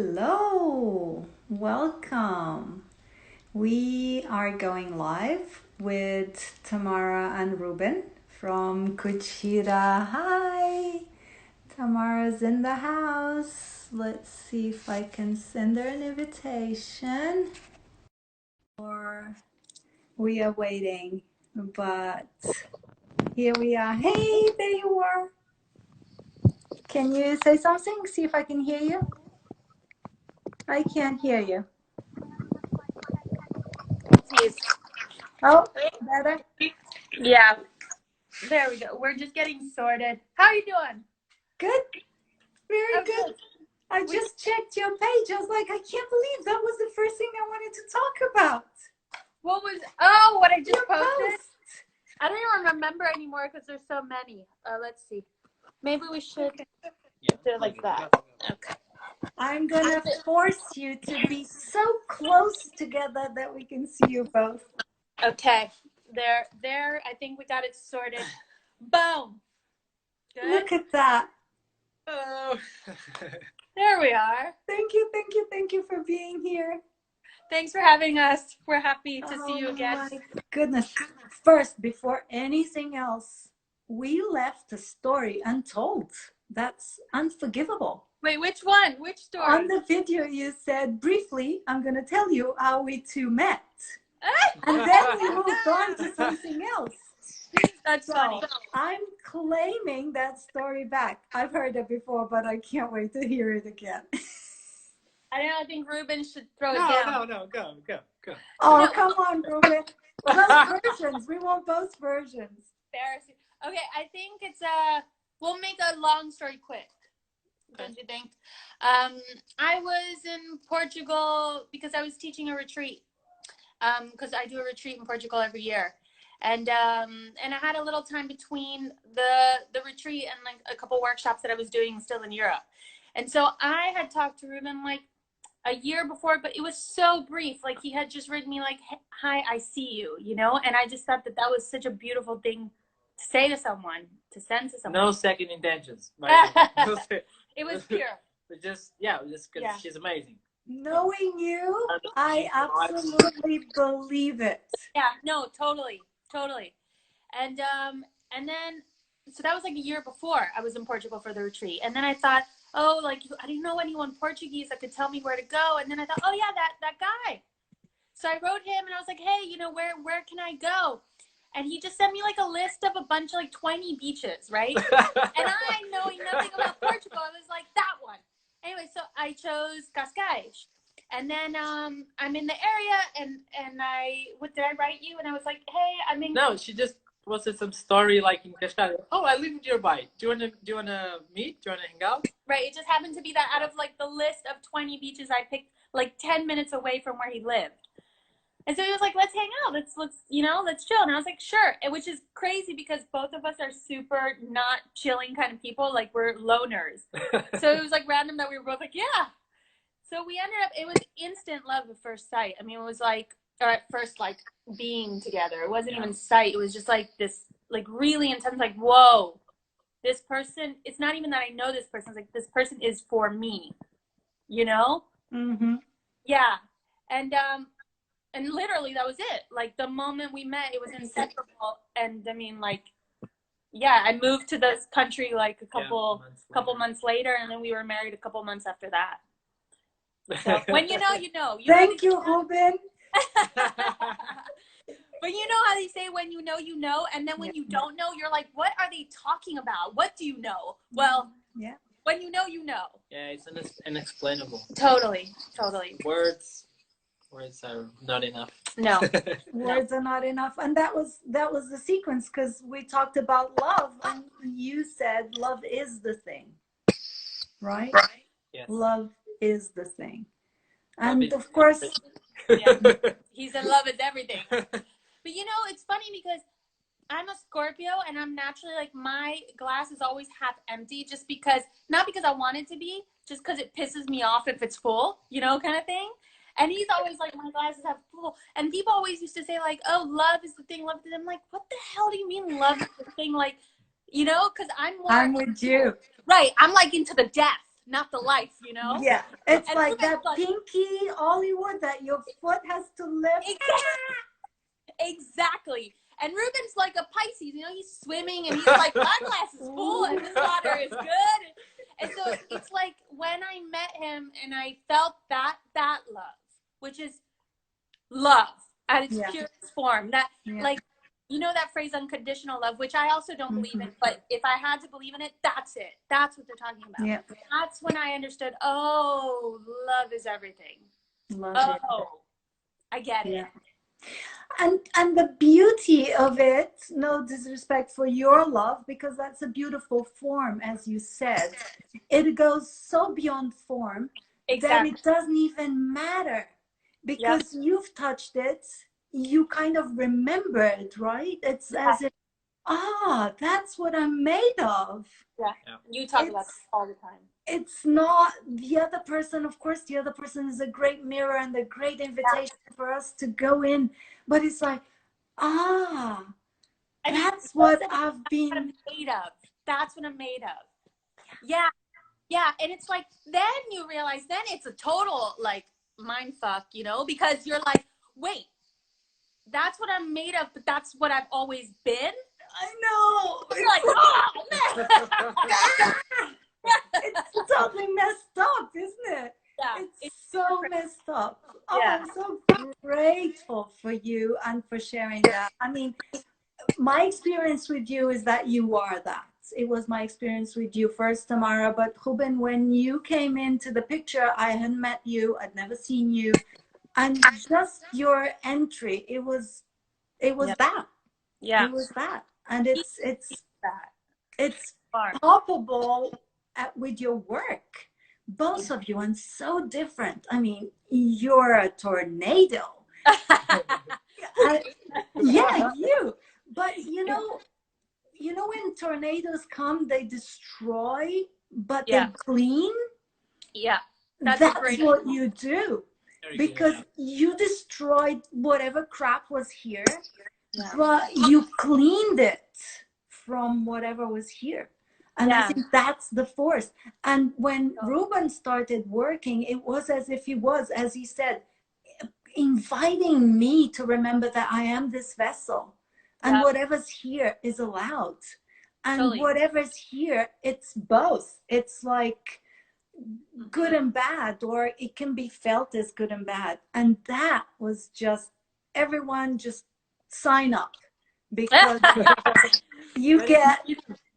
Hello, welcome. We are going live with Tamara and Ruben from Kuchira. Hi, Tamara's in the house. Let's see if I can send her an invitation. Or we are waiting, but here we are. Hey, there you are. Can you say something? See if I can hear you. I can't hear you. Jeez. Oh, better. Yeah, there we go. We're just getting sorted. How are you doing? Good. Very I'm good. good. I just checked your page. I was like, I can't believe that was the first thing I wanted to talk about. What I just Your posted? post. I don't even remember anymore because there's so many. Let's see. Maybe we should do it like that. Okay. I'm gonna force you to be so close together that we can see you both. Okay. There. I think we got it sorted. Boom. Good. Look at that. Hello. There we are. Thank you, thank you, thank you for being here. Thanks for having us. We're happy to see you again. Oh my goodness. First, before anything else, we left a story untold. That's unforgivable. Wait, which one? Which story? On the video, you said briefly, I'm going to tell you how we two met. And then we moved on to something else. That's funny. I'm claiming that story back. I've heard it before, but I can't wait to hear it again. I think Ruben should throw it No, down. no, go. Oh, No. come on, Ruben. Both versions. We want both versions. Embarrassing. Okay, I think it's we'll make a long story quick. Don't you think? I was in Portugal because I was teaching a retreat. Because I do a retreat in Portugal every year. And I had a little time between the retreat and like a couple workshops that I was doing still in Europe. And so I had talked to Ruben like a year before, but it was so brief. Like he had just written me like, hi, I see you, you know? And I just thought that was such a beautiful thing to say to someone, to send to someone. No second intentions. It was pure. Just because Yeah. she's amazing. Knowing you, I absolutely believe it. Yeah, no, totally. And then, so that was like a year before I was in Portugal for the retreat. And then I thought, oh, like, I didn't know anyone Portuguese that could tell me where to go. And then I thought, oh yeah, that guy. So I wrote him and I was like, hey, you know, where can I go? And he just sent me like a list of a bunch of like 20 beaches, right? And I, knowing nothing about Portugal, I was like, that one. Anyway, so I chose Cascais. And then I'm in the area and what did I write you? And I was like, hey, I'm in. No, she just posted some story like in Cascais. Oh, I live nearby. Do you wanna meet? Do you wanna hang out? Right. It just happened to be that out of like the list of 20 beaches, I picked like 10 minutes away from where he lived. And so he was like, let's hang out. Let's chill. And I was like, sure. And which is crazy because both of us are super not chilling kind of people. Like we're loners. So it was like random that we were both like, yeah. So we ended up, it was instant love at first sight. I mean, it was like, or at first like being together. It wasn't even sight. It was just like this, like really intense, like, whoa, this person, it's not even that I know this person. It's like, this person is for me, you know? Mm-hmm. Yeah. And literally that was it. Like the moment we met, it was inseparable. And I mean, like, yeah, I moved to this country like a couple months later, and then we were married a couple months after that. So when you know, you know. Thank you, Ruben. But you know how they say when you know, and then when you don't know, you're like, what are they talking about? What do you know? Well, yeah. When you know, you know. Yeah, it's inexplainable. Totally. Words are not enough. No. Words are not enough. And that was the sequence because we talked about love and you said love is the thing. Right? Yes. Love is the thing. And of course, he's in love with everything. But you know, it's funny because I'm a Scorpio and I'm naturally like my glass is always half empty just because, not because I want it to be, just because it pisses me off if it's full, you know, kind of thing. And he's always like, my glass is half full. And people always used to say like, oh, love is the thing, love is the thing. I'm like, what the hell do you mean love is the thing? Like, you know, because I'm with you. Right. I'm like into the death. not the life, you know? Yeah, it's And like Ruben's that pinky Hollywood that your foot has to lift. exactly. And Ruben's like a Pisces, you know, he's swimming and he's like, my glass is full and this water is good. And so it's like when I met him and I felt that love, which is love at its purest form, that like, you know, that phrase unconditional love, which I also don't believe in, but if I had to believe in it, that's it. That's what they're talking about. Yeah. That's when I understood, oh, love is everything. Love oh, I get it. Yeah. And the beauty of it, no disrespect for your love, because that's a beautiful form, as you said. It goes so beyond form that it doesn't even matter, because you've touched it, you kind of remember it, right? It's as if, that's what I'm made of. Yeah. You talk about this all the time. It's not the other person. Of course, the other person is a great mirror and a great invitation for us to go in. But it's like, that's what I've been made of. That's what I'm made of. Yeah. Yeah. And it's like, then you realize, then it's a total like mind fuck, you know, because you're like, wait, that's what I'm made of, but that's what I've always been. I know. You're like, oh, man. It's totally messed up, isn't it? Yeah, it's so messed up. I'm so grateful for you and for sharing that. I mean, my experience with you is that you are that. It was my experience with you first, Tamara, but Ruben, when you came into the picture, I hadn't met you, I'd never seen you, and just your entry, it was that. Yeah, it was that. And it's palpable with your work, both of you, and so different. I mean, you're a tornado. You. But you know when tornadoes come, they destroy, but they clean. Yeah, that's what you do. Because you destroyed whatever crap was here, but you cleaned it from whatever was here. And I think that's the force. And when Ruben started working, it was as if he was, as he said, inviting me to remember that I am this vessel, and whatever's here is allowed. And whatever's here, it's both. It's like good and bad, or it can be felt as good and bad. And that was just, everyone just sign up, because you get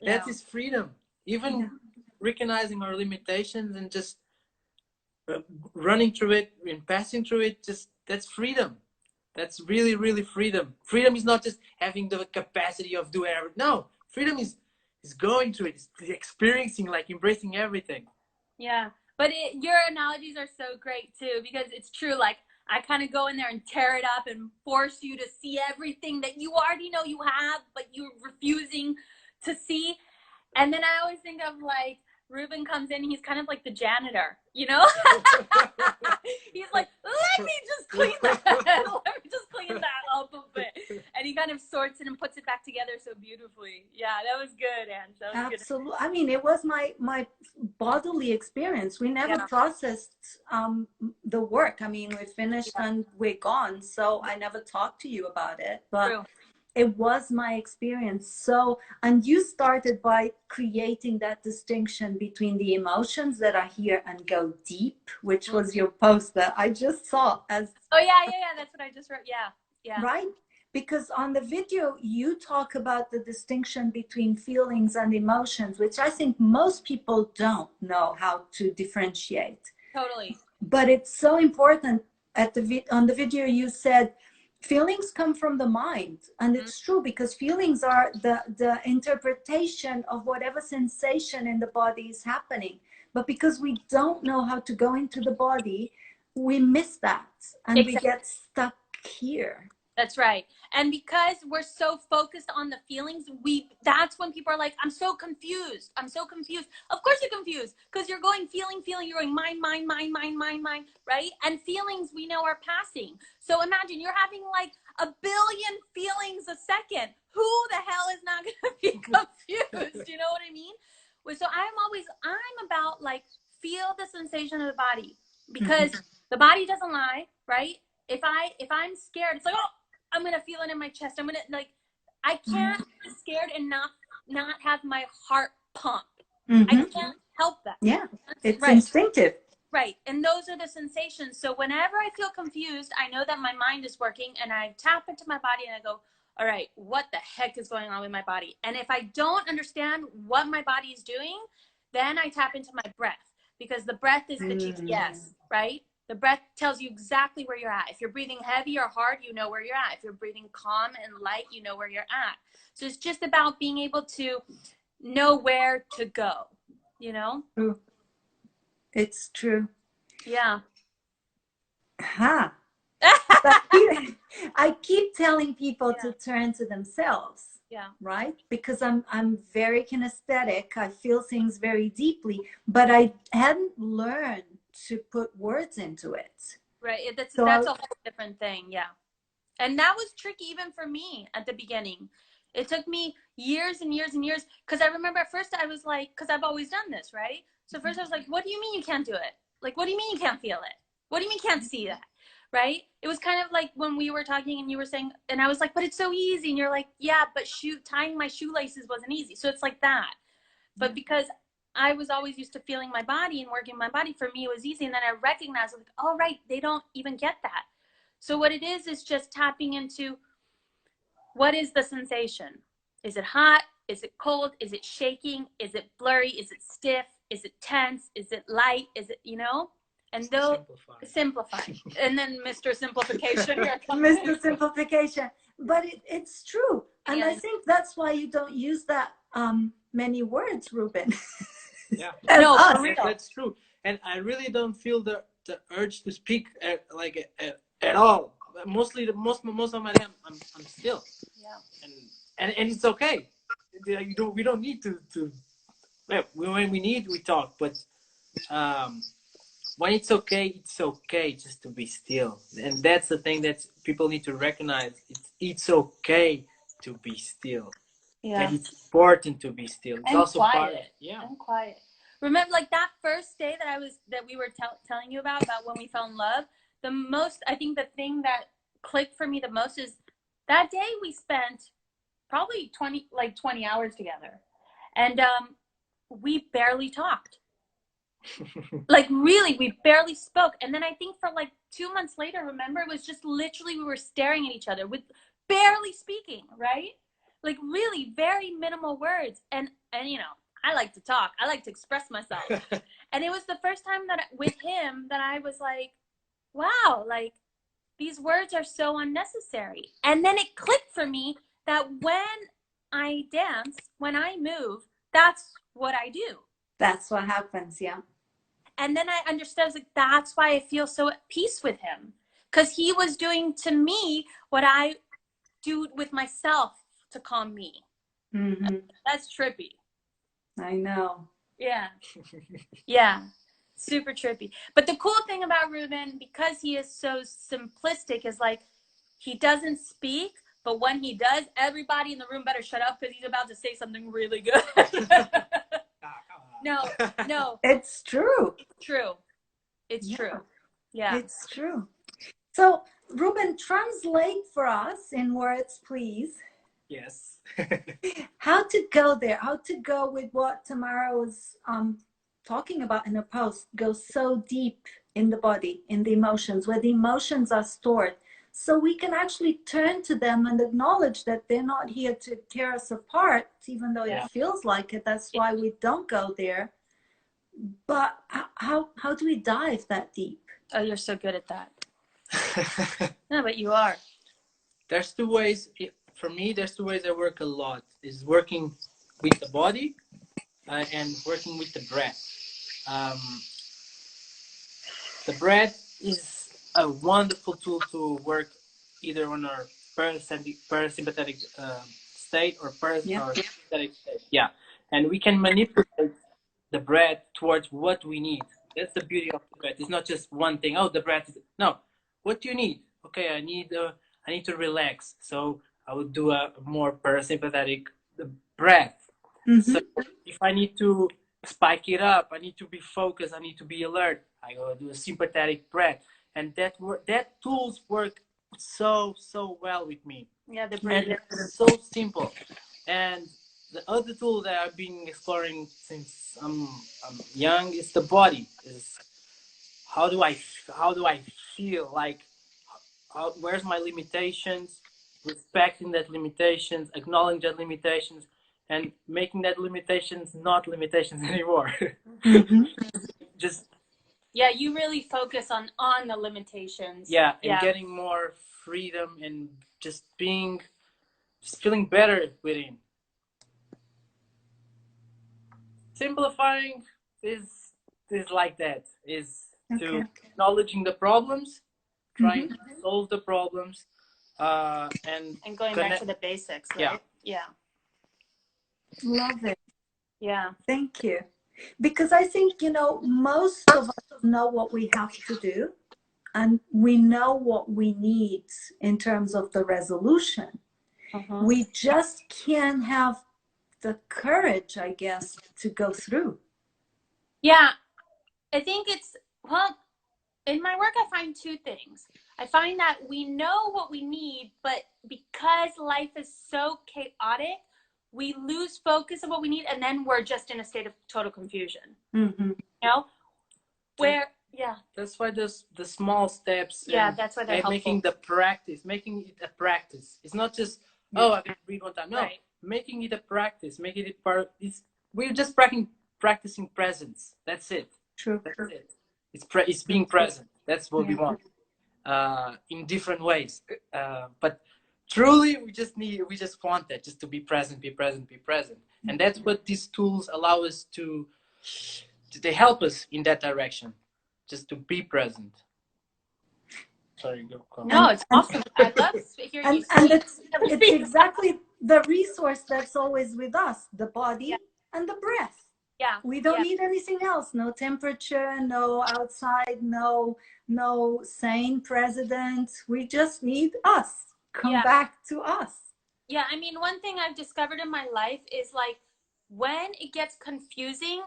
that is freedom. Even recognizing our limitations and just running through it and passing through it, just that's freedom. That's really, really freedom. Freedom is not just having the capacity of doing everything. No, freedom is going through it, it's experiencing, like embracing everything. Yeah, but your analogies are so great too, because it's true. Like, I kind of go in there and tear it up and force you to see everything that you already know you have, but you're refusing to see. And then I always think of like, Ruben comes in, he's kind of like the janitor, you know? He's like, let me just clean that. Let me just clean that up a bit. And he kind of sorts it and puts it back together so beautifully. Yeah, that was good, Ange. That was absolutely good. I mean, it was my bodily experience. We never processed the work. I mean, we finished and we're gone. So I never talked to you about it. But it was my experience. So, and you started by creating that distinction between the emotions that are here and go deep, which was your post that I just saw as. Oh yeah. That's what I just wrote. Yeah. Right? Because on the video, you talk about the distinction between feelings and emotions, which I think most people don't know how to differentiate. Totally. But it's so important. On the video, you said, feelings come from the mind, and it's true, because feelings are the interpretation of whatever sensation in the body is happening. But because we don't know how to go into the body, we miss that, and we get stuck here. That's right. And because we're so focused on the feelings, that's when people are like, I'm so confused. I'm so confused. Of course you're confused, because you're going feeling, you're going mind, right? And feelings, we know, are passing. So imagine you're having like 1 billion feelings a second. Who the hell is not going to be confused? You know what I mean? So I'm about like feel the sensation of the body, because the body doesn't lie, right? If I'm scared, it's like, oh, I'm gonna feel it in my chest. I'm gonna, like, I can't be scared and not have my heart pump. I can't help that. Yeah, it's right. instinctive. Right. And those are the sensations. So whenever I feel confused, I know that my mind is working, and I tap into my body and I go, all right, what the heck is going on with my body? And if I don't understand what my body is doing, then I tap into my breath, because the breath is the GPS, right? The breath tells you exactly where you're at. If you're breathing heavy or hard, you know where you're at. If you're breathing calm and light, you know where you're at. So it's just about being able to know where to go, you know? True. It's true. Yeah. Huh. I keep telling people to turn to themselves. Yeah. Right? Because I'm very kinesthetic. I feel things very deeply, but I hadn't learned to put words into it. Right. That's a whole different thing. Yeah. And that was tricky even for me at the beginning. It took me years and years and years, because I remember at first I was like, because I've always done this, right? So first I was like, what do you mean you can't do it? Like, what do you mean you can't feel it? What do you mean you can't see that? Right? It was kind of like when we were talking and you were saying, and I was like, but it's so easy. And you're like, yeah, but tying my shoelaces wasn't easy. So it's like that. But because I was always used to feeling my body and working my body, for me it was easy. And then I recognized, like, oh, right, they don't even get that. So what it is just tapping into, what is the sensation? Is it hot? Is it cold? Is it shaking? Is it blurry? Is it stiff? Is it tense? Is it light? Is it, you know? And those simplify. And then Mr. Simplification. Mr. Simplification. But it's true. And I think that's why you don't use that many words, Ruben. Yeah. No, that's true. And I really don't feel the urge to speak at all. Mostly most of my time I'm still. Yeah. And it's okay. We don't need to when we need, we talk, but when it's okay just to be still. And that's the thing that people need to recognize. It's okay to be still. Yeah. And it's important to be still. It's and also quiet. Yeah. And quiet. Remember, like that first day that we were telling you about when we fell in love, I think the thing that clicked for me the most is that day we spent probably 20 hours together, and we barely talked. Like, really, we barely spoke. And then I think for like 2 months later, remember, it was just literally we were staring at each other with barely speaking, right? Like, really very minimal words. And you know, I like to talk, I like to express myself. And it was the first time that with him that I was like, wow, like these words are so unnecessary. And then it clicked for me that when I dance, when I move, that's what I do. That's what happens, yeah. And then I understood, I was like, that's why I feel so at peace with him. Because he was doing to me what I do with myself to calm me. Mm-hmm. That's trippy. I know. Yeah. Yeah. Super trippy. But the cool thing about Ruben, because he is so simplistic, is like, he doesn't speak, but when he does, everybody in the room better shut up, because he's about to say something really good. No. It's true. It's true. Yeah. It's true. So, Ruben, translate for us in words, please. Yes. How to go there, how to go with what Tamara was talking about in her post, go so deep in the body, in the emotions, where the emotions are stored, so we can actually turn to them and acknowledge that they're not here to tear us apart, even though it feels like it. That's why we don't go there. But how do we dive that deep? Oh, you're so good at that. No, but you are. There's two ways. For me, there's two ways I work a lot. Is working with the body and working with the breath. The breath is a wonderful tool to work either on our parasympathetic state or sympathetic state. Yeah, and we can manipulate the breath towards what we need. That's the beauty of the breath. It's not just one thing. Oh, the breath is no. What do you need? Okay, I need to relax. So I would do a more parasympathetic breath. Mm-hmm. So if I need to spike it up. I need to be focused. I need to be alert. I go do a sympathetic breath, and that tools work so well with me. Yeah, the And breathing. it's so simple. And the other tool that I've been exploring since I'm young is the body. Is how do I feel like? Where's my limitations? Respecting that limitations, acknowledging that limitations, and making that limitations not limitations anymore. Mm-hmm. Just Yeah, you really focus on the limitations. and getting more freedom and just feeling better within. Simplifying is like that. Is to acknowledging the problems, trying to solve the problems, and going back to the basics, right? Yeah. Love it. Yeah. Thank you. Because I think, most of us know what we have to do, and we know what we need in terms of the resolution. We just can't have the courage, I guess, to go through. Yeah. I think in my work, I find two things. I find that we know what we need, but because life is so chaotic, we lose focus of what we need, and then we're just in a state of total confusion. Mm-hmm. That's why the small steps. That's why they're helpful. Making it a practice. It's not just I can read one time. No, right. Making it a practice. Making it part. We're just practicing presence. That's it. True. That's it. It's being present. That's what we want. In different ways, but truly we just want that, just to be present, and that's what these tools allow us to. They help us in that direction, just to be present. Sorry, go. No, it's awesome. I love hearing you say. And it's exactly the resource that's always with us: the body and the breath. Yeah. We don't need anything else. No temperature, no outside, no sane president. We just need us. Come back to us. Yeah, I mean, one thing I've discovered in my life is like when it gets confusing,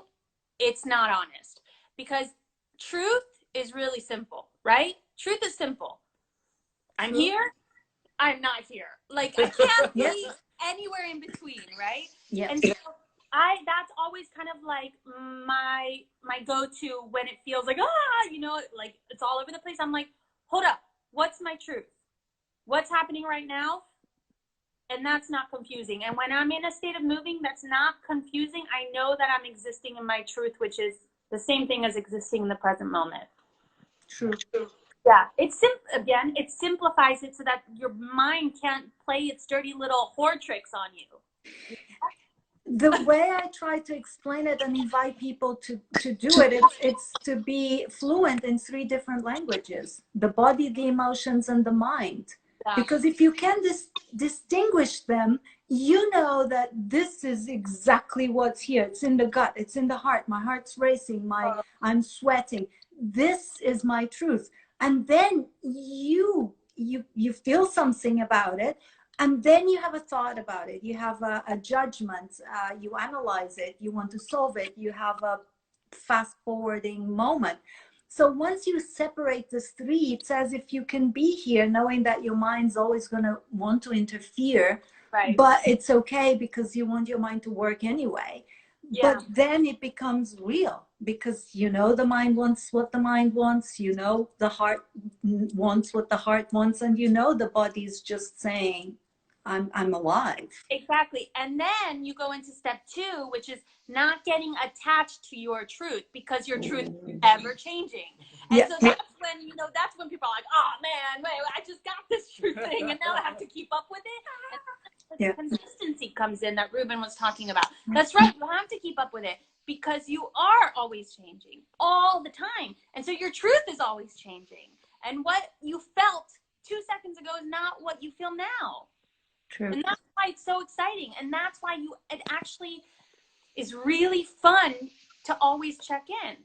it's not honest. Because truth is really simple, right? Truth is simple. I'm here, I'm not here. Like I can't be anywhere in between, right? Yeah. And so that's always kind of like my go-to when it feels like like it's all over the place. I'm like, hold up, what's my truth? What's happening right now? And that's not confusing. And when I'm in a state of moving that's not confusing, I know that I'm existing in my truth, which is the same thing as existing in the present moment. True. Yeah, it simplifies it so that your mind can't play its dirty little whore tricks on you. The way I try to explain it and invite people to do it, it's to be fluent in 3 different languages: the body, the emotions, and the mind. Yeah. Because if you can distinguish them, you know that this is exactly what's here. It's in the gut, it's in the heart. My heart's racing, I'm sweating. This is my truth. And then you feel something about it. And then you have a thought about it. You have a judgment. You analyze it. You want to solve it. You have a fast forwarding moment. So once you separate these 3, it's as if you can be here knowing that your mind's always going to want to interfere. Right. But it's okay because you want your mind to work anyway. Yeah. But then it becomes real because the mind wants what the mind wants. The heart wants what the heart wants. And the body's just saying, I'm alive. Exactly. And then you go into step 2, which is not getting attached to your truth because your truth is ever changing. And so that's when people are like, oh man, wait, I just got this truth thing and now I have to keep up with it. And consistency comes in that Ruben was talking about. That's right. You have to keep up with it because you are always changing all the time. And so your truth is always changing. And what you felt 2 seconds ago is not what you feel now. True. And that's why it's so exciting. And that's why it actually is really fun to always check in.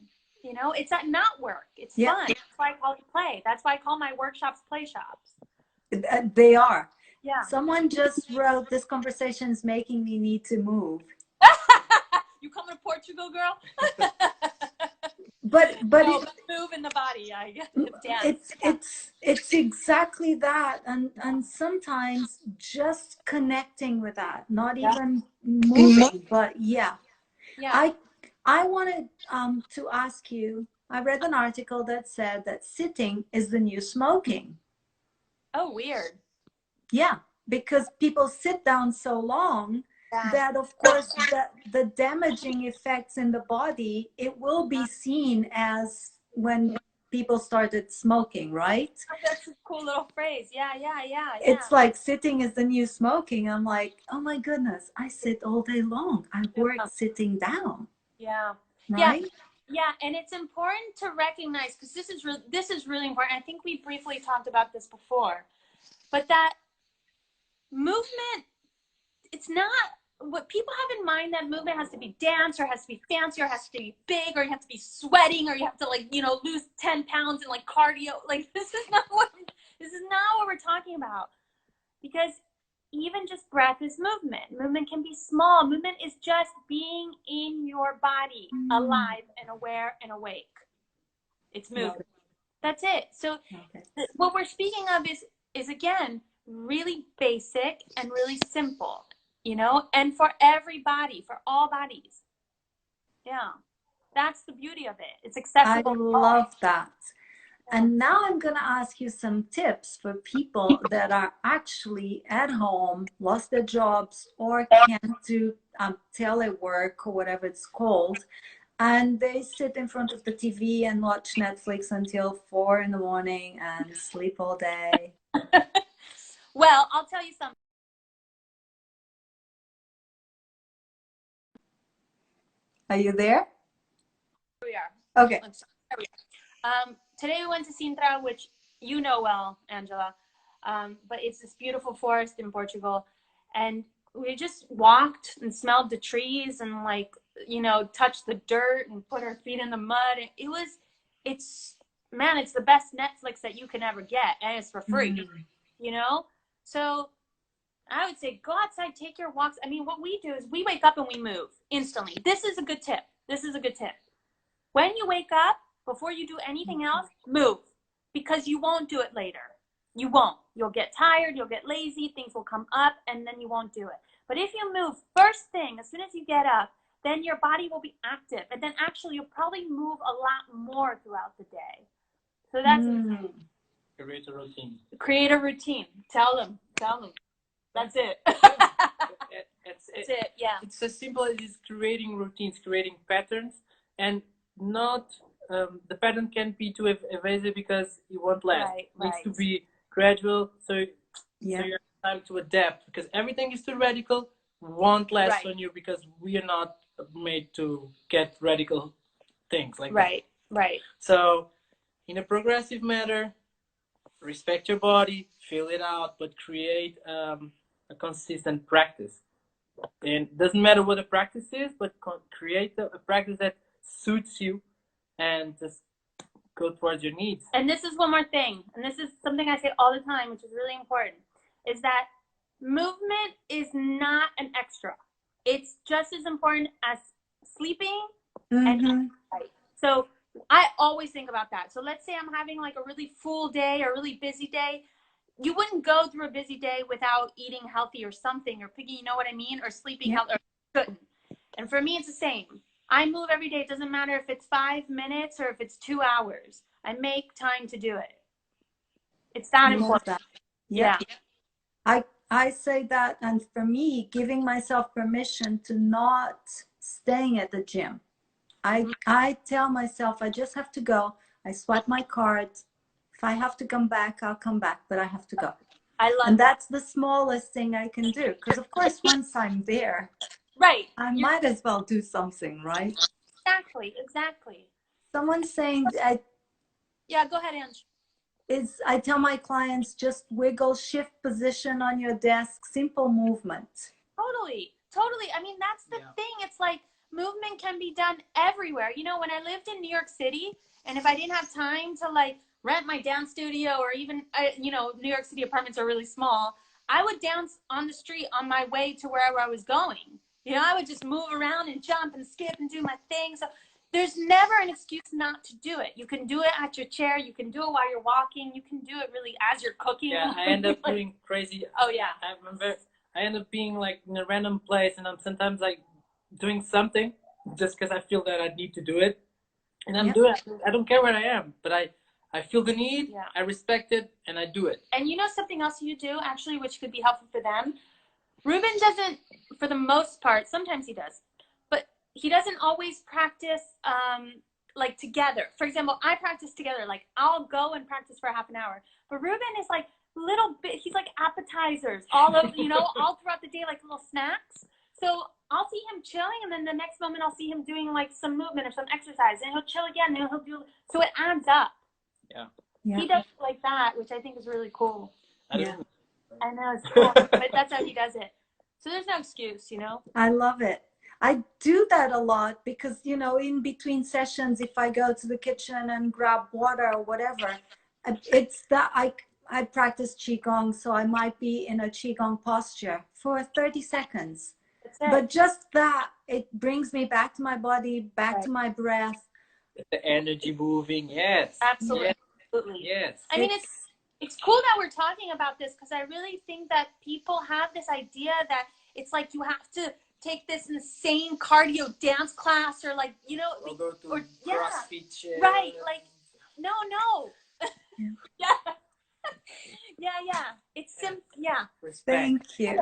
It's not work. It's fun. That's why I call it play. That's why I call my workshops play shops. They are. Yeah. Someone just wrote, this conversation is making me need to move. You coming to Portugal, girl? but No, move in the body. Dance. It's exactly that, and sometimes just connecting with that, not even moving, but yeah. Yeah. I wanted to ask you, I read an article that said that sitting is the new smoking. Oh, weird. Yeah, because people sit down so long that, of course, the damaging effects in the body, it will be seen as when people started smoking, right? That's a cool little phrase. Yeah. It's like sitting is the new smoking. I'm like, oh my goodness, I sit all day long. I work sitting down. Yeah. Right? Yeah, and it's important to recognize, because this is really important. I think we briefly talked about this before, but that movement, it's not what people have in mind. That movement has to be dance, or has to be fancy, or has to be big, or you have to be sweating, or you have to, like, you know, lose 10 pounds in like cardio. Like, this is not what we're talking about. Because even just breath is movement. Movement can be small. Movement is just being in your body, alive and aware and awake. It's movement. That's it. So what we're speaking of is again really basic and really simple, you know, and for everybody, for all bodies. Yeah, that's the beauty of it. It's accessible. I love that. And now I'm going to ask you some tips for people that are actually at home, lost their jobs, or can't do telework or whatever it's called. And they sit in front of the TV and watch Netflix until 4 in the morning and sleep all day. Well, I'll tell you something. Are you there? Here we are. Okay. There we are. Today we went to Sintra, which you know well, Angela, but it's this beautiful forest in Portugal. And we just walked and smelled the trees and, like, you know, touched the dirt and put our feet in the mud. It's the best Netflix that you can ever get, and it's for free, you know? So I would say go outside, take your walks. I mean, what we do is we wake up and we move instantly. This is a good tip. When you wake up, before you do anything else, move, because you won't do it later. You won't. You'll get tired, you'll get lazy, things will come up, and then you won't do it. But if you move first thing, as soon as you get up, then your body will be active. And then actually you'll probably move a lot more throughout the day. So that's Create a routine. Create a routine. Tell them. That's it. That's it, yeah. It's as simple as creating routines, creating patterns, and not the pattern can't be too evasive because it won't last. Right, it needs to be gradual, so you have time to adapt, because everything is too radical won't last on you, because we are not made to get radical things like that. Right. So in a progressive manner, respect your body, feel it out, but create a consistent practice. And it doesn't matter what the practice is, but create a practice that suits you and just go towards your needs. And this is one more thing, and this is something I say all the time, which is really important, is that movement is not an extra. It's just as important as sleeping and exercise. So I always think about that. So let's say I'm having like a really full day or a really busy day. You wouldn't go through a busy day without eating healthy or something, or picking, you know what I mean, or sleeping healthy, or couldn't. And for me, it's the same. I move every day. It doesn't matter if it's 5 minutes or if it's 2 hours. I make time to do it. It's that important. Yeah. I say that, and for me, giving myself permission to not staying at the gym. I tell myself I just have to go. I swipe my card. If I have to come back, I'll come back, but I have to go. And that's the smallest thing I can do, because of course once I'm there, I might as well do something, right? Exactly. Someone's saying go ahead, Ange. I tell my clients, just wiggle, shift position on your desk, simple movement. Totally. I mean, that's the thing. It's like movement can be done everywhere. You know, when I lived in New York City, and if I didn't have time to like rent my dance studio, or even, you know, New York City apartments are really small, I would dance on the street on my way to wherever I was going. You know, I would just move around and jump and skip and do my thing. So there's never an excuse not to do it. You can do it at your chair. You can do it while you're walking. You can do it really as you're cooking. Yeah, I end up doing crazy. Oh, yeah. I remember I end up being like in a random place, and I'm sometimes like doing something just because I feel that I need to do it. And I'm doing it. I don't care where I am, but I feel the need, Yeah. I respect it, and I do it. And you know something else you do, actually, which could be helpful for them? Ruben doesn't, for the most part, sometimes he does, but he doesn't always practice like together. For example, I practice together. Like I'll go and practice for half an hour. But Ruben is like little bit, he's like appetizers all over, you know, all throughout the day, like little snacks. So I'll see him chilling, and then the next moment I'll see him doing like some movement or some exercise, and he'll chill again, and he'll do, so it adds up. Yeah. He does it like that, which I think is really cool. I don't I know, it's cool, but that's how he does it. So there's no excuse, you know? I love it. I do that a lot because, you know, in between sessions, if I go to the kitchen and grab water or whatever, it's that I practice Qigong, so I might be in a Qigong posture for 30 seconds. That's it. But just that, it brings me back to my body, back to my breath. The energy moving, yes. Absolutely. Yes. Absolutely. Yes. I mean, it's cool that we're talking about this, because I really think that people have this idea that it's like you have to take this insane cardio dance class, or like, you know, Or go to or CrossFit chair. right, like no yeah it's Respect. Thank you.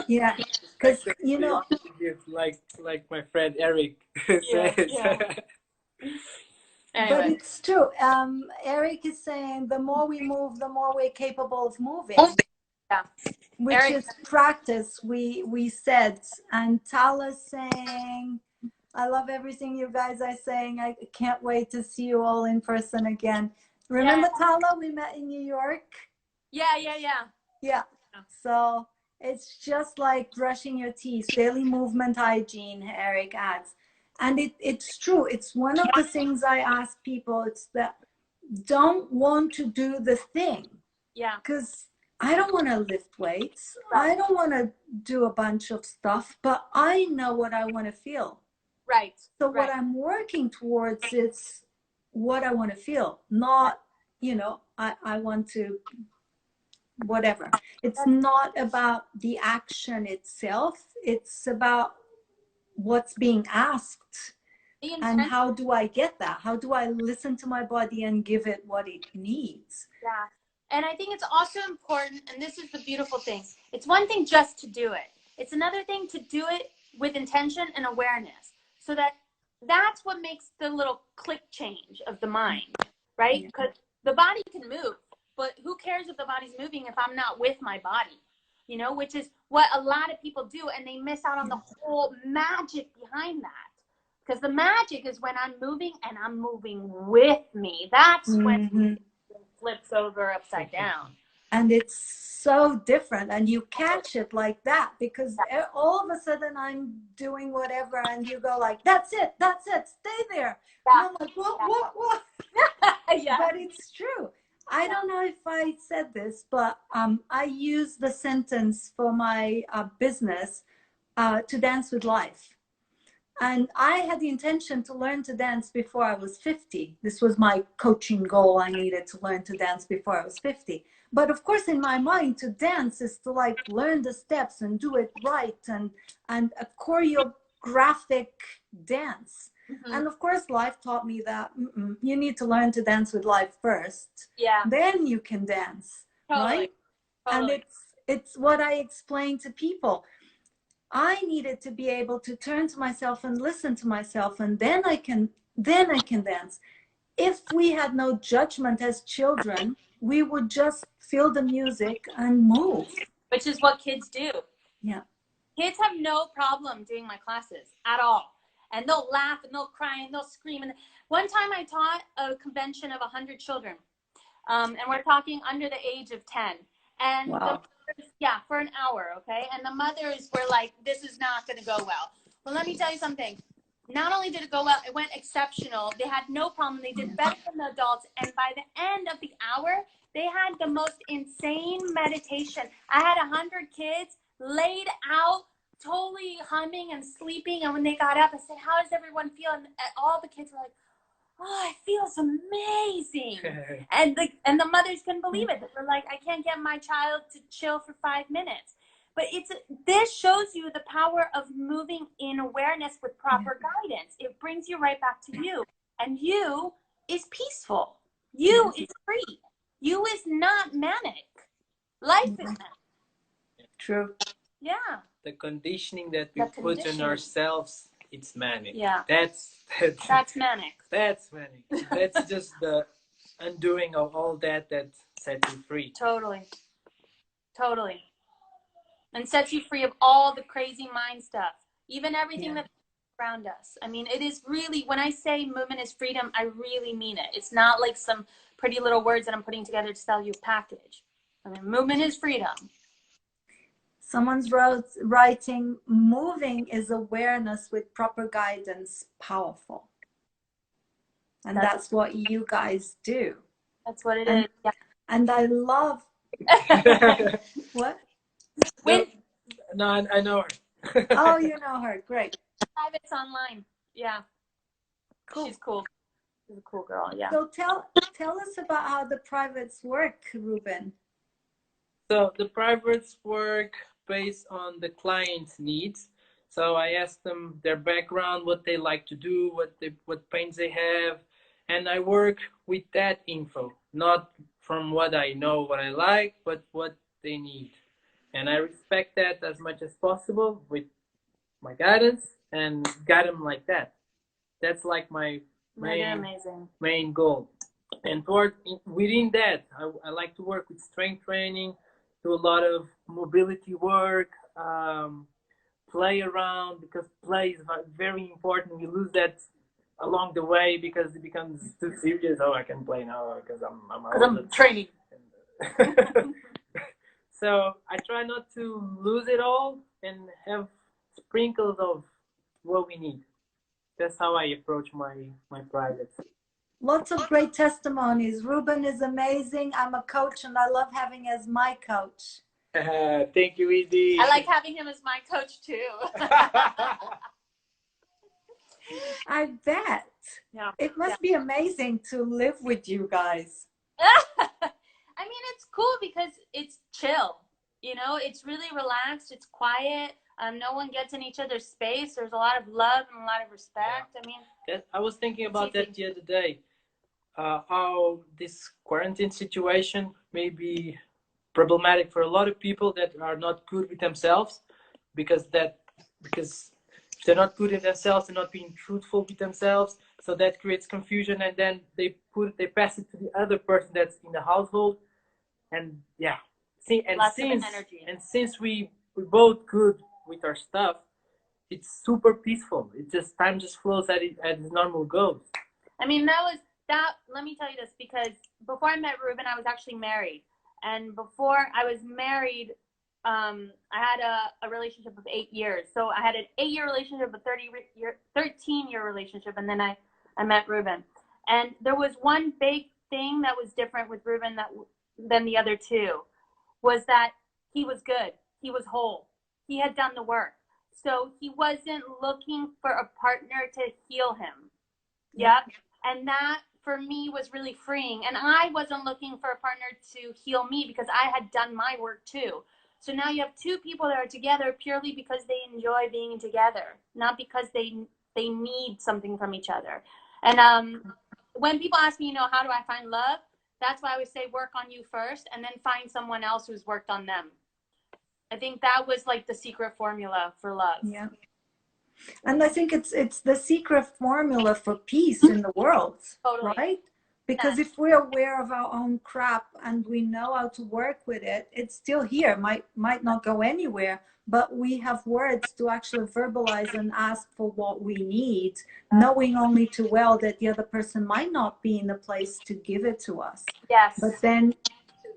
Yeah, because, you know, like my friend Eric says. Anyway. But it's true. Eric is saying the more we move, the more we're capable of moving. Yeah. Which Eric, is practice, we said. And Tala's saying, I love everything you guys are saying. I can't wait to see you all in person again. Remember, Tala, we met in New York? Yeah. So it's just like brushing your teeth, daily movement hygiene, Eric adds. And it's true. It's one of the things I ask people. It's that don't want to do the thing. Yeah. Because I don't want to lift weights. Right. I don't want to do a bunch of stuff, but I know what I want to feel. Right. So what I'm working towards is what I want to feel, not, you know, I want to, whatever. It's not about the action itself. It's about what's being asked. And how do I get that? How do I listen to my body and give it what it needs? Yeah. And I think it's also important, and this is the beautiful thing, it's one thing just to do it. It's another thing to do it with intention and awareness. So that's what makes the little click change of the mind, right? Because the body can move, but who cares if the body's moving if I'm not with my body? You know, which is what a lot of people do, and they miss out on the whole magic behind that. Because the magic is when I'm moving and I'm moving with me. That's when it flips over upside down. And it's so different, and you catch it like that, because all of a sudden I'm doing whatever and you go like, that's it, stay there. And I'm like, what? But it's true. I don't know if I said this, but I use the sentence for my business, to dance with life. And I had the intention to learn to dance before I was 50. This was my coaching goal. I needed to learn to dance before I was 50. But of course, in my mind, to dance is to like learn the steps and do it right, and a choreographic dance. And of course, life taught me that you need to learn to dance with life first. Yeah. Then you can dance, right? Totally. And it's what I explain to people. I needed to be able to turn to myself and listen to myself, and then I can dance. If we had no judgment as children, we would just feel the music and move. Which is what kids do. Yeah. Kids have no problem doing my classes at all. And they'll laugh and they'll cry and they'll scream. And one time I taught a convention of 100 children. And we're talking under the age of 10. And for an hour, okay? And the mothers were like, this is not going to go well. Well, let me tell you something. Not only did it go well, it went exceptional. They had no problem. They did better than the adults. And by the end of the hour, they had the most insane meditation. I had 100 kids laid out, totally humming and sleeping. And when they got up, I said, "How does everyone feel?" And all the kids were like, "Oh, it feels amazing." and the mothers couldn't believe it. They were like, "I can't get my child to chill for 5 minutes." But this shows you the power of moving in awareness with proper guidance. It brings you right back to you. And you is peaceful. You is free. You is not manic. Life is manic. True. Yeah. The conditioning that we put on ourselves, it's manic. Yeah. That's manic. That's manic. That's just the undoing of all that sets you free. Totally. And sets you free of all the crazy mind stuff, even everything that's around us. I mean, it is really, when I say movement is freedom, I really mean it. It's not like some pretty little words that I'm putting together to sell you a package. I mean, movement is freedom. Someone's writing, moving is awareness with proper guidance, powerful. And that's what you guys do. That's what it is. Yeah. And I love what? No, I know her. Oh, you know her. Great. It's online. Yeah. Cool. She's cool. She's a cool girl. Yeah. So tell us about how the privates work, Ruben. So the privates work based on the client's needs. So I ask them their background, what they like to do, what pains they have, and I work with that info, not from what I know, what I like, but what they need. And I respect that as much as possible with my guidance and guide them like that. That's like my main goal. And within that, I like to work with strength training, do a lot of mobility work, play around, because play is very important. We lose that along the way because it becomes too serious. Oh, I can play now because I'm training. So I try not to lose it all and have sprinkles of what we need. That's how I approach my privates. Lots of great testimonies. Ruben is amazing. I'm a coach and I love having as my coach. Thank you, Edie. I like having him as my coach too. I bet. Yeah. It must be amazing to live with you guys. I mean, it's cool because it's chill. You know, it's really relaxed. It's quiet. No one gets in each other's space. There's a lot of love and a lot of respect. Yeah. I mean, I was thinking about that the other day. How this quarantine situation may be problematic for a lot of people that are not good with themselves, because if they're not good in themselves, they're not being truthful with themselves. So that creates confusion, and then they pass it to the other person that's in the household, and since we both good with our stuff, it's super peaceful. Time just flows at its normal goes. I mean, let me tell you this, because before I met Ruben, I was actually married, and before I was married, I had a relationship of 8 years. So I had an 8-year relationship, a 13-year relationship, and then I met Ruben. And there was one big thing that was different with Ruben than the other two, was that he was good. He was whole. He had done the work. So he wasn't looking for a partner to heal him. Yeah. And that for me was really freeing. And I wasn't looking for a partner to heal me because I had done my work too. So now you have two people that are together purely because they enjoy being together, not because they need something from each other. And when people ask me, how do I find love? That's why I always say work on you first and then find someone else who's worked on them. I think that was like the secret formula for love. Yeah. And I think it's the secret formula for peace in the world, totally. Right? Because if we're aware of our own crap and we know how to work with it, it's still here, might not go anywhere, but we have words to actually verbalize and ask for what we need, knowing only too well that the other person might not be in a place to give it to us. Yes. But then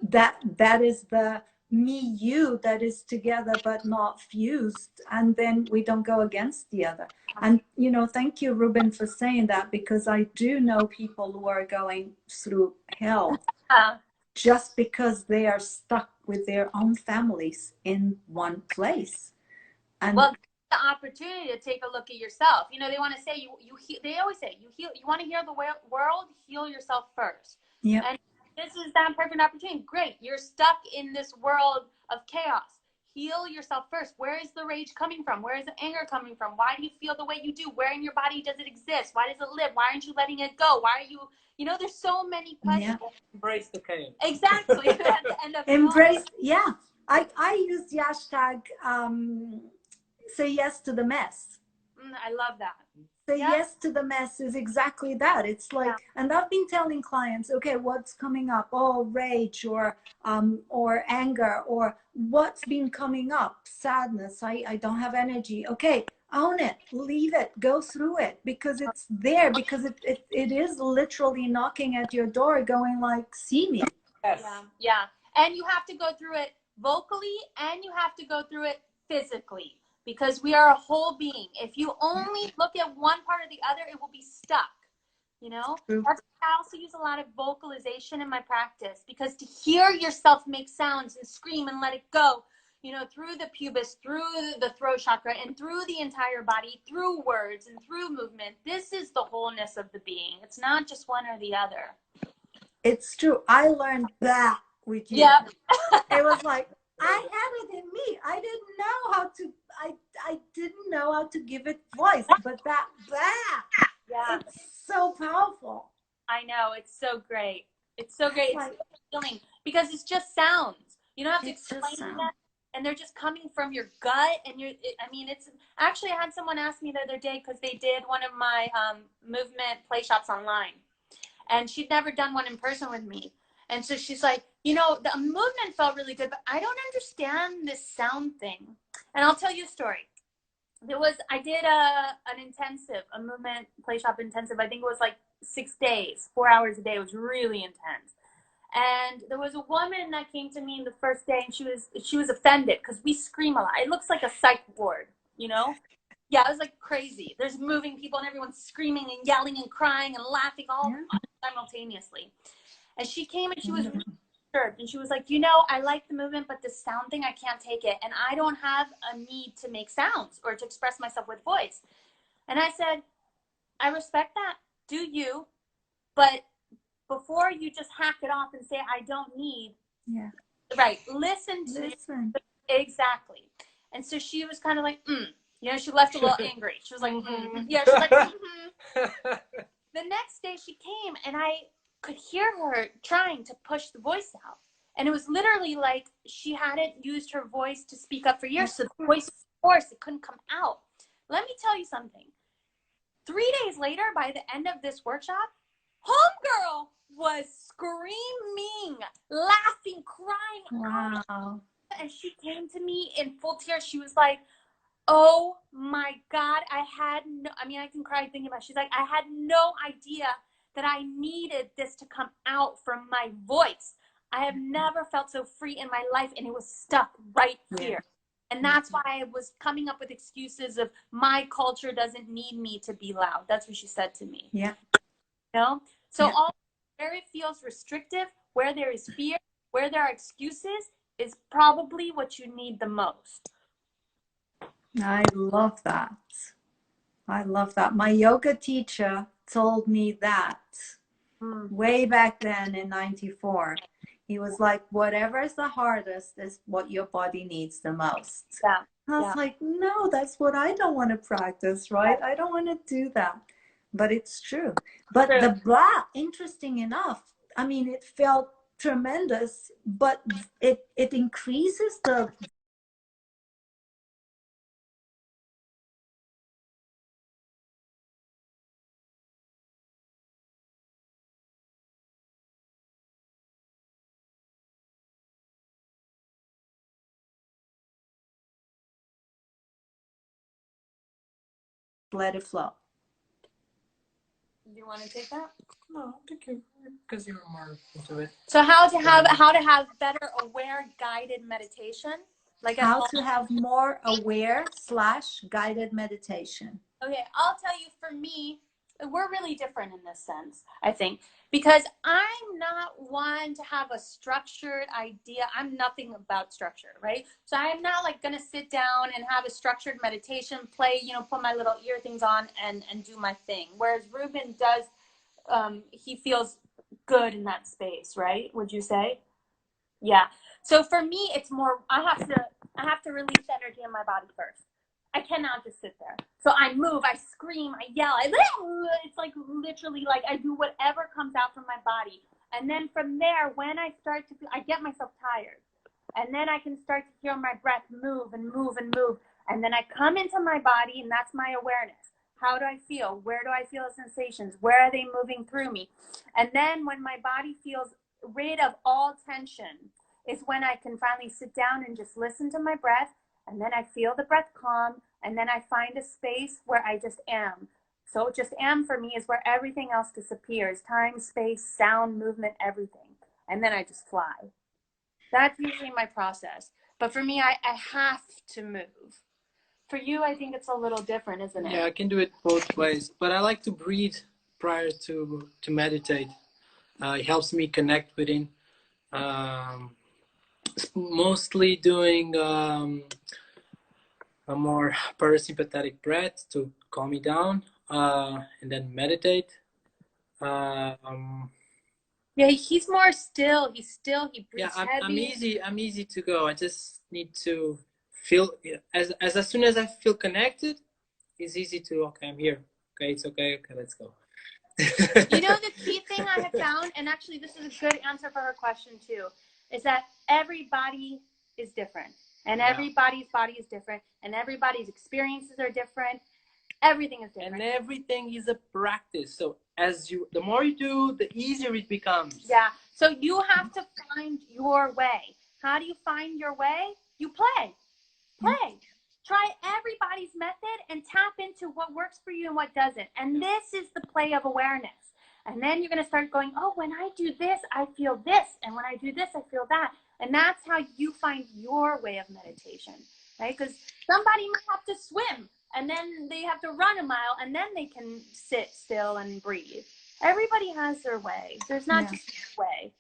that is the you that is together but not fused, and then we don't go against the other. And thank you, Ruben, for saying that, because I do know people who are going through hell just because they are stuck with their own families in one place. And well, the opportunity to take a look at yourself. You know, they want to say they always say you want to heal the world, heal yourself first. yeah, And this is that perfect opportunity. Great. You're stuck in this world of chaos. Heal yourself first. Where is the rage coming from? Where is the anger coming from? Why do you feel the way you do? Where in your body does it exist? Why does it live? Why aren't you letting it go? Why are you, there's so many questions. yeah. Embrace the chaos. Exactly. At the end of Embrace, yeah. I use the hashtag say yes to the mess. I love that. Say Yeah. yes to the mess is exactly that. It's like, and I've been telling clients, okay, what's coming up? Oh, rage or anger, or what's been coming up? Sadness. I don't have energy. Okay, own it, leave it, go through it, because it's there, because it is literally knocking at your door, going like, see me. Yes. Yeah. And you have to go through it vocally, and you have to go through it physically, because we are a whole being. If you only look at one part or the other, it will be stuck. True. That's why I also use a lot of vocalization in my practice, because to hear yourself make sounds and scream and let it go, through the pubis, through the throat chakra, and through the entire body, through words and through movement, this is the wholeness of the being. It's not just one or the other. It's true. I learned that with you. Yeah. It was like, I had it in me. I didn't know how to, I didn't know how to give it voice, but that, Yeah. it's so powerful. I know. It's so great. It's so great. It's Like, feeling, because it's just sounds. You don't have to it's just explain sound. them, and they're just coming from your gut. And it's actually, I had someone ask me the other day, because they did one of my movement play shops online, and she'd never done one in person with me. And so she's like, the movement felt really good, but I don't understand this sound thing. And I'll tell you a story. I did a movement play shop intensive. I think it was like 6 days, 4 hours a day. It was really intense. And there was a woman that came to me the first day, and she was offended because we scream a lot. It looks like a psych ward, Yeah, it was like crazy. There's moving people, and everyone's screaming and yelling and crying and laughing all simultaneously. And she came, and she was really disturbed, and she was like, I like the movement, but this sound thing, I can't take it, and I don't have a need to make sounds or to express myself with voice. And I said, I respect that. Do you? But before you just hack it off and say, I don't need. Yeah. Right. Listen. Exactly. And so she was kind of like, she left a little angry. She was like, yeah, she's like, The next day she came, and I could hear her trying to push the voice out. And it was literally like she hadn't used her voice to speak up for years. So the voice was forced. It couldn't come out. Let me tell you something. 3 days later, by the end of this workshop, homegirl was screaming, laughing, crying. Wow. And she came to me in full tears. She was like, oh my God, I can cry thinking about it. She's like, I had no idea that I needed this to come out from my voice. I have never felt so free in my life, and it was stuck right here. And that's why I was coming up with excuses of my culture doesn't need me to be loud. That's what she said to me. Yeah. So where it feels restrictive, where there is fear, where there are excuses, is probably what you need the most. I love that. I love that. My yoga teacher told me that way back then in 94. He was like, whatever is the hardest is what your body needs the most. Yeah. I was like, no, that's what I don't want to practice, right? I don't want to do that. But it's true. But the blah, interesting enough, I mean, it felt tremendous, but it increases the let it flow. Do you want to take that? No, because you're more into it. So how to have better aware guided meditation? Like how to have more aware / guided meditation. Okay, I'll tell you, for me, we're really different in this sense, I think, because I'm not one to have a structured idea. I'm nothing about structure, right? So I'm not like going to sit down and have a structured meditation, play, put my little ear things on and do my thing. Whereas Ruben does, he feels good in that space, right? Would you say? Yeah. So for me, it's more, I have to release energy in my body first. I cannot just sit there. So I move, I scream, I yell. It's like literally like I do whatever comes out from my body. And then from there, when I start to feel, I get myself tired. And then I can start to feel my breath move and move and move. And then I come into my body, and that's my awareness. How do I feel? Where do I feel the sensations? Where are they moving through me? And then when my body feels rid of all tension is when I can finally sit down and just listen to my breath. And then I feel the breath calm. And then I find a space where I just am. So just am for me is where everything else disappears. Time, space, sound, movement, everything. And then I just fly. That's usually my process. But for me, I have to move. For you, I think it's a little different, isn't it? Yeah, I can do it both ways, but I like to breathe prior to meditate. It helps me connect within. Mostly doing a more parasympathetic breath to calm me down, and then meditate. Yeah, he's more still. He breathes Yeah, heavy. I'm easy to go. I just need to feel as soon as I feel connected, it's easy to, okay, I'm here. Okay, it's okay. Okay, let's go. The key thing I have found, and actually this is a good answer for her question too, is that everybody is different. And everybody's body is different. And everybody's experiences are different. Everything is different. And everything is a practice. So the more you do, the easier it becomes. Yeah. So you have to find your way. How do you find your way? You play. Play. Try everybody's method and tap into what works for you and what doesn't. And this is the play of awareness. And then you're going to start going, oh, when I do this, I feel this. And when I do this, I feel that. And that's how you find your way of meditation, right? Because somebody might have to swim and then they have to run a mile and then they can sit still and breathe. Everybody has their way. There's not just one way.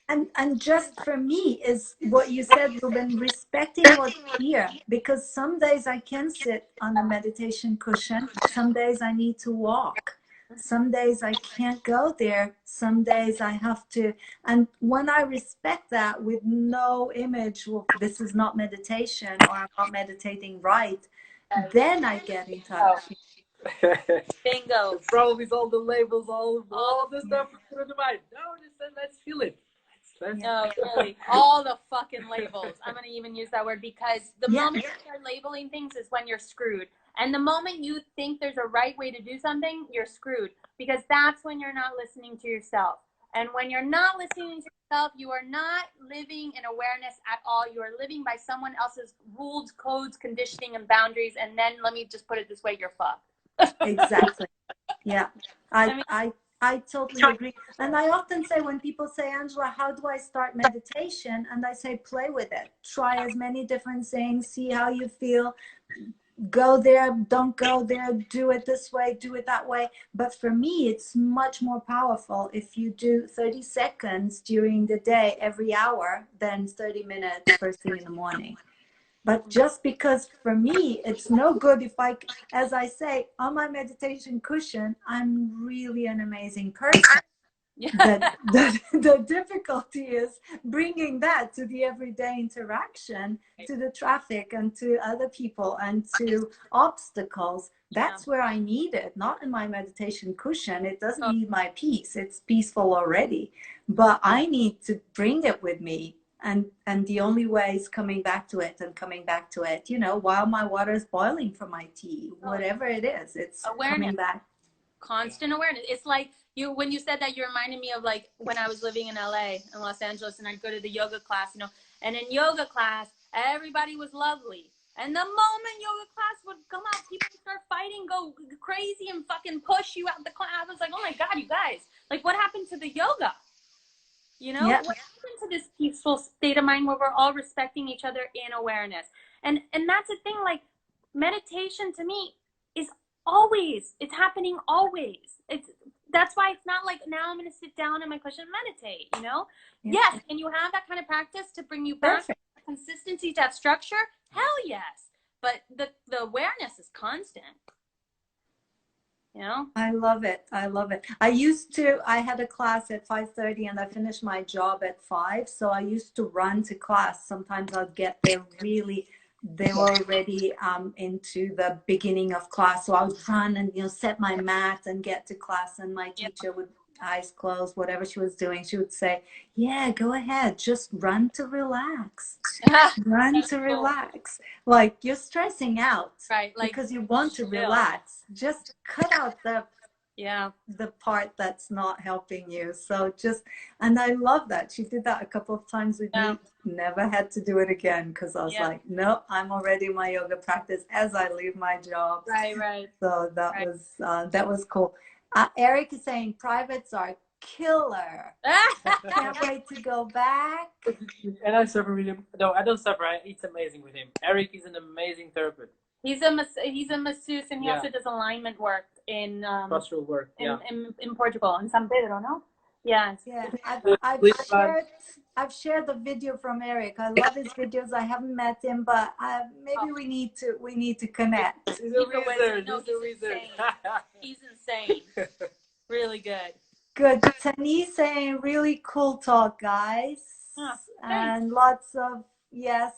And just for me is what you said, Ruben, respecting what's here, because some days I can sit on a meditation cushion, some days I need to walk, some days I can't go there, some days I have to. And when I respect that with no image of this is not meditation or I'm not meditating right, then I get in touch. Bingo. The problem is all the labels, all the stuff through the mind. No, let's feel it. No, really. All the fucking labels. I'm going to even use that word because the moment you start labeling things is when you're screwed. And the moment you think there's a right way to do something, you're screwed because that's when you're not listening to yourself. And when you're not listening to yourself, you are not living in awareness at all. You are living by someone else's rules, codes, conditioning, and boundaries. And then let me just put it this way, you're fucked. Exactly. Yeah. I totally agree. And I often say when people say, Angela, how do I start meditation? And I say, play with it. Try as many different things. See how you feel. Go there, don't go there. Do it this way, do it that way. But for me, it's much more powerful if you do 30 seconds during the day, every hour, than 30 minutes first thing in the morning. But just because for me, it's no good if as I say, on my meditation cushion, I'm really an amazing person. The difficulty is bringing that to the everyday interaction, to the traffic and to other people and to obstacles. That's where I need it, not in my meditation cushion. It doesn't need my peace. It's peaceful already. But I need to bring it with me. And the only way is coming back to it and coming back to it, while my water is boiling for my tea, whatever it is, it's awareness. Coming back. Constant awareness. It's like when you said that, you reminded me of like when I was living in LA, in Los Angeles, and I'd go to the yoga class, and in yoga class, everybody was lovely. And the moment yoga class would come out, people would start fighting, go crazy, and fucking push you out the class. I was like, oh my God, you guys, like what happened to the yoga? What happened to this peaceful state of mind where we're all respecting each other in awareness? And that's the thing, like meditation to me is Always. It's happening always. That's why it's not like now I'm going to sit down in my cushion and meditate, you know? Yeah. Yes. And you have that kind of practice to bring you back Perfect. consistency to that structure. Hell yes. But the awareness is constant. You know? I love it. I love it. I had a class at 5:30 and I finished my job at 5. So I used to run to class. Sometimes I'd get there they were already into the beginning of class. So I would run and, set my mat and get to class. And my teacher would, eyes closed, whatever she was doing, she would say, yeah, go ahead. Just run to relax. Run to relax. Like you're stressing out, right? Like because you want to relax. Just cut out the part that's not helping you. So and I love that she did that a couple of times with me. Never had to do it again because I was like, no, I'm already in my yoga practice as I leave my job. Right. So that was cool. Eric is saying privates are killer. Can't wait to go back. And I suffer with him. No, I don't suffer. It's amazing with him. Eric is an amazing therapist. He's a masseuse, and he also does alignment work in postural work. In Portugal, in São Pedro, no? Yes. Yeah. I've shared the video from Eric. I love his videos. I haven't met him, but maybe we need to connect. He's a wizard. No, he's insane. He's insane. Really good. Good. Tani saying really cool talk, guys. And lots of yes.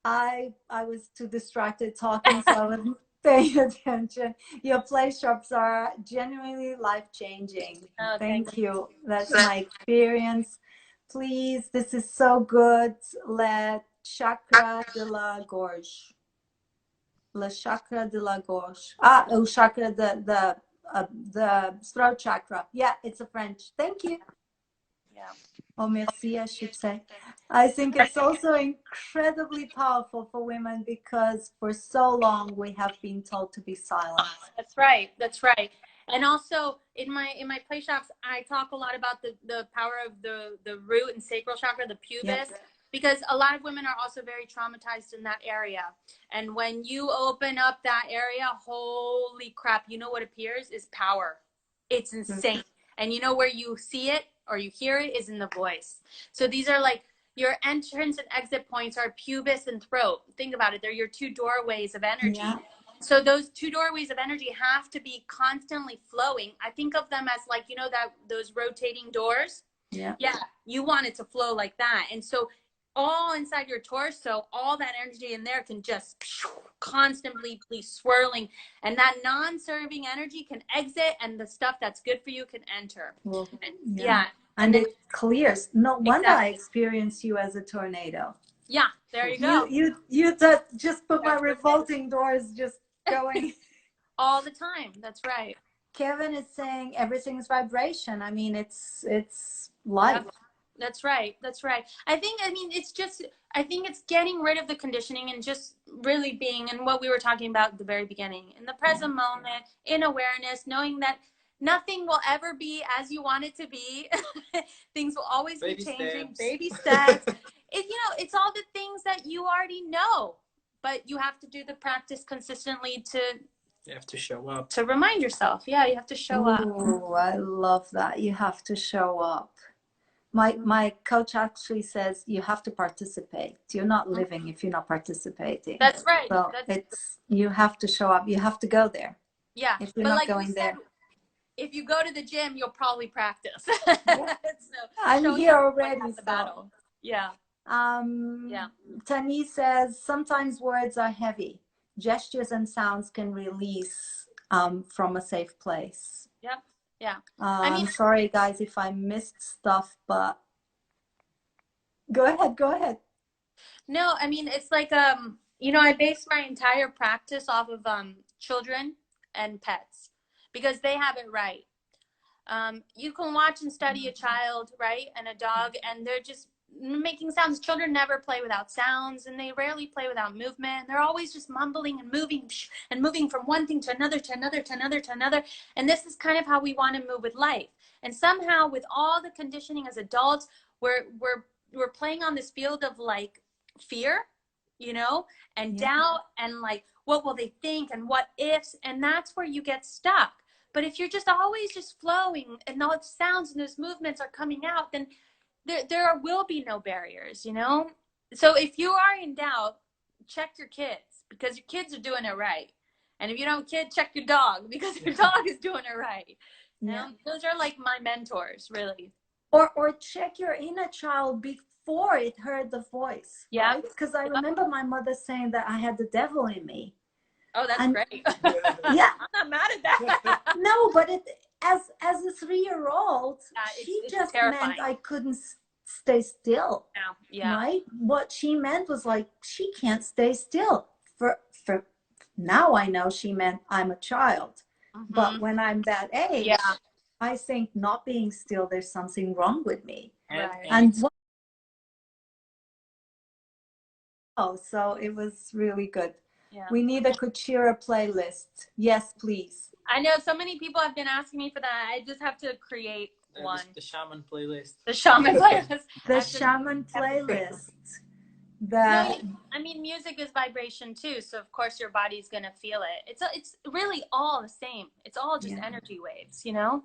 I was too distracted talking, so I wasn't paying attention. Your play shops are genuinely life-changing. Thank you. That's my experience. Please, this is so good. Le chakra de la gorge. Le chakra de la gorge. Chakra the throat chakra. Yeah, it's a French. Thank you. Yeah. Oh, merci, I should say. I think it's also incredibly powerful for women because for so long we have been told to be silent. That's right. And also in my play shops, I talk a lot about the power of the root and sacral chakra, the pubis, because a lot of women are also very traumatized in that area. And when you open up that area, holy crap, you know what appears is power. It's insane. And you know where you see it or you hear it is in the voice. So these are like your entrance and exit points are pubis and throat. Think about it. They're your two doorways of energy. Yeah. So those two doorways of energy have to be constantly flowing. I think of them as like, those rotating doors. Yeah. You want it to flow like that. And so all inside your torso, all that energy in there can just constantly be swirling, and that non-serving energy can exit, and the stuff that's good for you can enter. Well, and it clears. No wonder I experience you as a tornado. Yeah, there you go. You just put my revolting doors just going all the time. That's right. Kevin is saying everything's vibration. I mean, it's life. Yep. That's right. I think it's getting rid of the conditioning and just really being in what we were talking about at the very beginning, in the present moment, in awareness, knowing that nothing will ever be as you want it to be. Things will always be changing. Baby steps. It's all the things that you already know, but you have to do the practice consistently you have to show up. To remind yourself. Yeah, you have to show up. Oh, I love that. You have to show up. My coach actually says you have to participate. You're not living if you're not participating. That's right. So you have to show up. You have to go there. Yeah. If you're not going there. If you go to the gym, you'll probably practice. Yeah. I'm here already. The battle. Yeah. Tani says sometimes words are heavy. Gestures and sounds can release from a safe place. Yep. Yeah. I'm sorry, guys, if I missed stuff, but go ahead. No, I mean, it's like, I base my entire practice off of children and pets because they have it right. You can watch and study a child, right, and a dog, and they're just making sounds. Children never play without sounds, and they rarely play without movement. They're always just mumbling and moving from one thing to another, to another, to another, to another. And this is kind of how we want to move with life. And somehow, with all the conditioning as adults, we're playing on this field of like fear, and doubt, and like what will they think and what ifs, and that's where you get stuck. But if you're just always just flowing and all the sounds and those movements are coming out, then there will be no barriers, you know? So if you are in doubt, check your kids, because your kids are doing it right. And if you don't have a kid, check your dog, because your dog is doing it right. Yeah. Those are like my mentors, really. Or check your inner child before it heard the voice. Yeah. Right? Because I remember my mother saying that I had the devil in me. Oh, that's And- great. Yeah. I'm not mad at that. No, but as a 3-year-old, Yeah, she it's just terrifying. meant I couldn't stay still. Yeah. Right? What she meant was like, she can't stay still. For now I know she meant I'm a child. Mm-hmm. But when I'm that age, Yeah. I think not being still, there's something wrong with me. Right. And so it was really good. Yeah. We need a Kuchira playlist. Yes, please. I know so many people have been asking me for that. I just have to create one. The shaman playlist. The shaman playlist. The After- shaman playlist. No, That I mean, music is vibration too, so of course your body's gonna feel it. It's really all the same. It's all just Yeah. energy waves, you know.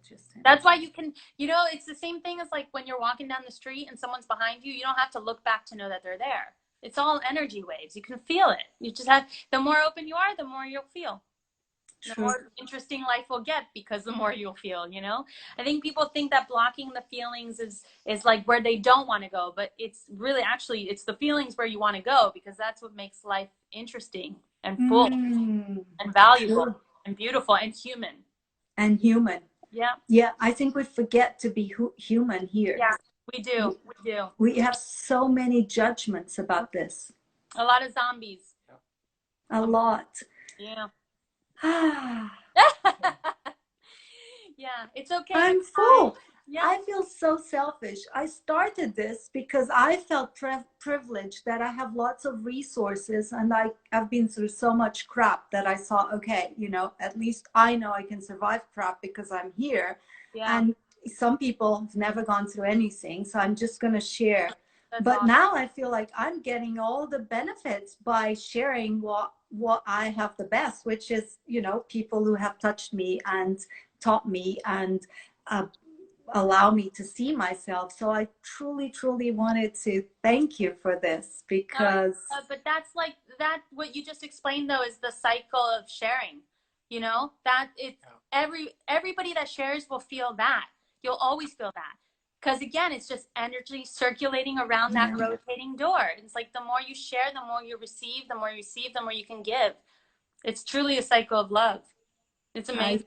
just That's why you can, you know, it's the same thing as like when you're walking down the street and someone's behind you. You don't have to look back to know that they're there. It's all energy waves. You can feel it. You just have, the more open you are, the more you'll feel. The True. more interesting life will get, because the more you'll feel, you know. I think people think that blocking the feelings is like where they don't want to go, but it's really actually it's the feelings where you want to go, because that's what makes life interesting and full and valuable True. and beautiful and human. And human. Yeah. Yeah, I think we forget to be human here. Yeah, we do. We do. We have so many judgments about this. A lot of zombies. A lot. Yeah. I'm Yeah, it's okay. full. Yeah. I feel so selfish. I started this because I felt privileged that I have lots of resources, and I've been through so much crap that I saw, okay, you know, at least I know I can survive crap because I'm here. Yeah. And some people have never gone through anything, so I'm just going to share. That's But awesome. now I feel like I'm getting all the benefits by sharing what I have the best, which is, you know, people who have touched me and taught me and allow me to see myself. So I truly, truly wanted to thank you for this, because but that's like that. What you just explained though is the cycle of sharing. You know that it's everybody that shares will feel that. You'll always feel that, because again, it's just energy circulating around that rotating door. It's like the more you share, the more you receive. The more you receive, the more you can give. It's truly a cycle of love. It's amazing.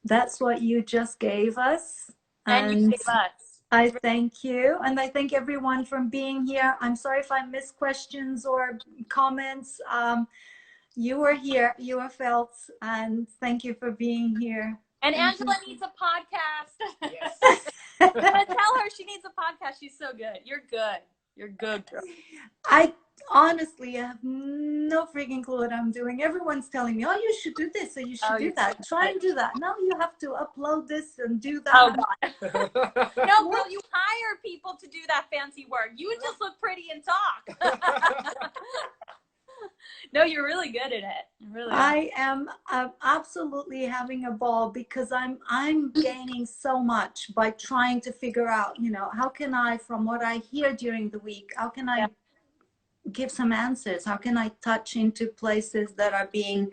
That's what you just gave us. And you gave us. I thank you. And I thank everyone for being here. I'm sorry if I missed questions or comments. You were here, you were felt, and thank you for being here. And Thank Angela you. needs a podcast. Yes. But tell her she needs a podcast. She's so good. You're good. You're good, girl. I honestly have no freaking clue what I'm doing. Everyone's telling me, oh, you should do this or you should do that. Try and do that. No, you have to upload this and do that. Oh, God. No, girl, you hire people to do that fancy work. You would just look pretty and talk. No, you're really good at it. Really. I am absolutely having a ball, because I'm gaining so much by trying to figure out, you know, how can I, from what I hear during the week, how can I give some answers? How can I touch into places that are being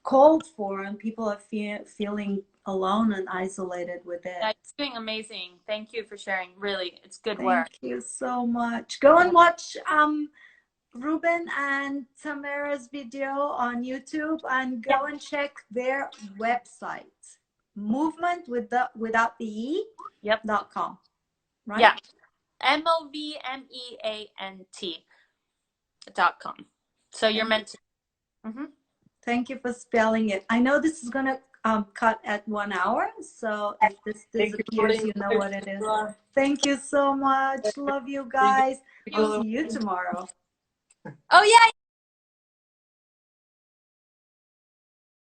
called for and people are feeling alone and isolated with it? Yeah, you're doing amazing. Thank you for sharing. Really, it's good work. Thank you so much. Go and watch Ruben and Tamara's video on YouTube, and go and check their website, movement without the E. .com, right? Yeah. MOVMEANT.com. So you're meant to. Mm-hmm. Thank you for spelling it. I know this is gonna cut at 1 hour, so if this disappears, you know what it is. Thank you so much. Love you guys. See you tomorrow. Oh, yeah.